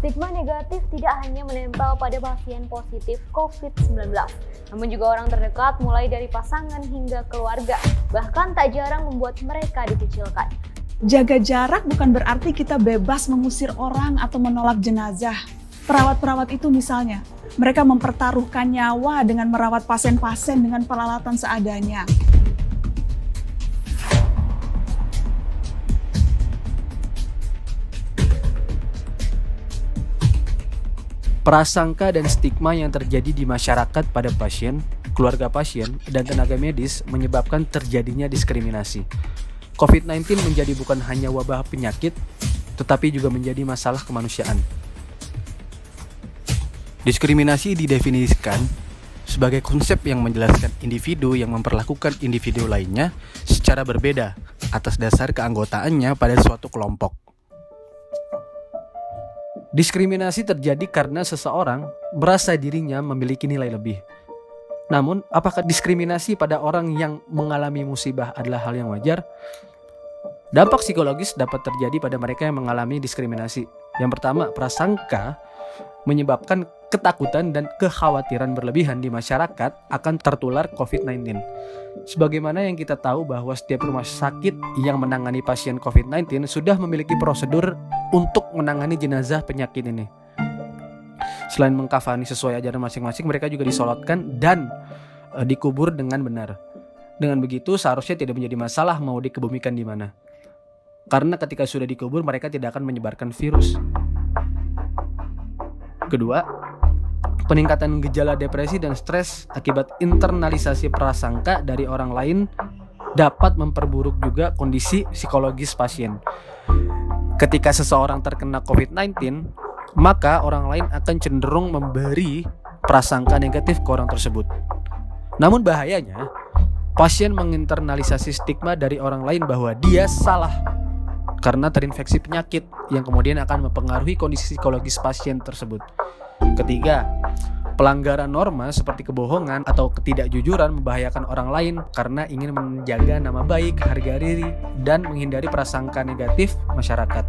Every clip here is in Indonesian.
Stigma negatif tidak hanya menempel pada pasien positif COVID-19, namun juga orang terdekat mulai dari pasangan hingga keluarga, bahkan tak jarang membuat mereka dikucilkan. Jaga jarak bukan berarti kita bebas mengusir orang atau menolak jenazah. Perawat-perawat itu misalnya, mereka mempertaruhkan nyawa dengan merawat pasien-pasien dengan peralatan seadanya. Prasangka dan stigma yang terjadi di masyarakat pada pasien, keluarga pasien, dan tenaga medis menyebabkan terjadinya diskriminasi. COVID-19 menjadi bukan hanya wabah penyakit, tetapi juga menjadi masalah kemanusiaan. Diskriminasi didefinisikan sebagai konsep yang menjelaskan individu yang memperlakukan individu lainnya secara berbeda atas dasar keanggotaannya pada suatu kelompok. Diskriminasi terjadi karena seseorang merasa dirinya memiliki nilai lebih. Namun, apakah diskriminasi pada orang yang mengalami musibah adalah hal yang wajar? Dampak psikologis dapat terjadi pada mereka yang mengalami diskriminasi. Yang pertama, prasangka menyebabkan ketakutan dan kekhawatiran berlebihan di masyarakat akan tertular COVID-19. Sebagaimana yang kita tahu bahwa setiap rumah sakit yang menangani pasien COVID-19 sudah memiliki prosedur untuk menangani jenazah penyakit ini. Selain mengkafani sesuai ajaran masing-masing, mereka juga disolatkan dan dikubur dengan benar. Dengan begitu seharusnya tidak menjadi masalah mau dikebumikan di mana. Karena ketika sudah dikubur mereka tidak akan menyebarkan virus. Kedua, peningkatan gejala depresi dan stres akibat internalisasi prasangka dari orang lain dapat memperburuk juga kondisi psikologis pasien. Ketika seseorang terkena COVID-19, maka orang lain akan cenderung memberi prasangka negatif ke orang tersebut. Namun bahayanya, pasien menginternalisasi stigma dari orang lain bahwa dia salah karena terinfeksi penyakit yang kemudian akan mempengaruhi kondisi psikologis pasien tersebut. Ketiga, pelanggaran norma seperti kebohongan atau ketidakjujuran membahayakan orang lain karena ingin menjaga nama baik, harga diri, dan menghindari prasangka negatif masyarakat.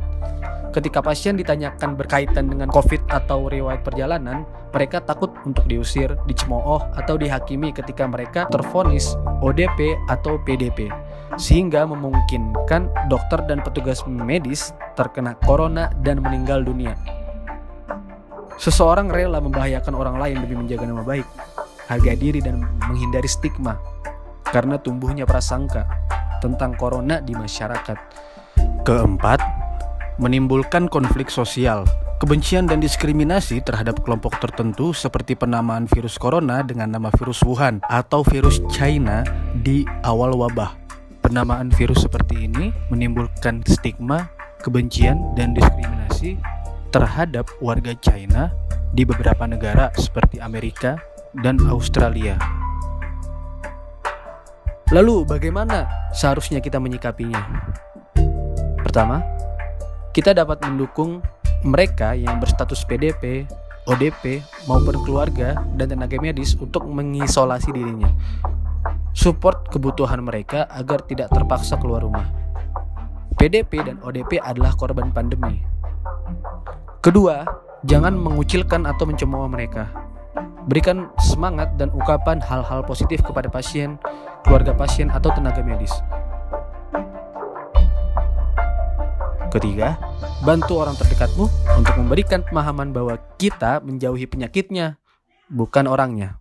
Ketika pasien ditanyakan berkaitan dengan COVID atau riwayat perjalanan, mereka takut untuk diusir, dicemooh, atau dihakimi ketika mereka tervonis ODP atau PDP, sehingga memungkinkan dokter dan petugas medis terkena corona dan meninggal dunia. Seseorang rela membahayakan orang lain demi menjaga nama baik, harga diri, dan menghindari stigma karena tumbuhnya prasangka tentang corona di masyarakat. Keempat, menimbulkan konflik sosial, kebencian dan diskriminasi terhadap kelompok tertentu seperti penamaan virus corona dengan nama virus Wuhan atau virus China di awal wabah. Penamaan virus seperti ini menimbulkan stigma, kebencian, dan diskriminasi terhadap warga China di beberapa negara seperti Amerika dan Australia. Lalu bagaimana seharusnya kita menyikapinya? Pertama, kita dapat mendukung mereka yang berstatus PDP, ODP, maupun keluarga dan tenaga medis untuk mengisolasi dirinya. Support kebutuhan mereka agar tidak terpaksa keluar rumah. PDP dan ODP adalah korban pandemi. Kedua, jangan mengucilkan atau mencemooh mereka. Berikan semangat dan ungkapan hal-hal positif kepada pasien, keluarga pasien, atau tenaga medis. Ketiga, bantu orang terdekatmu untuk memberikan pemahaman bahwa kita menjauhi penyakitnya, bukan orangnya.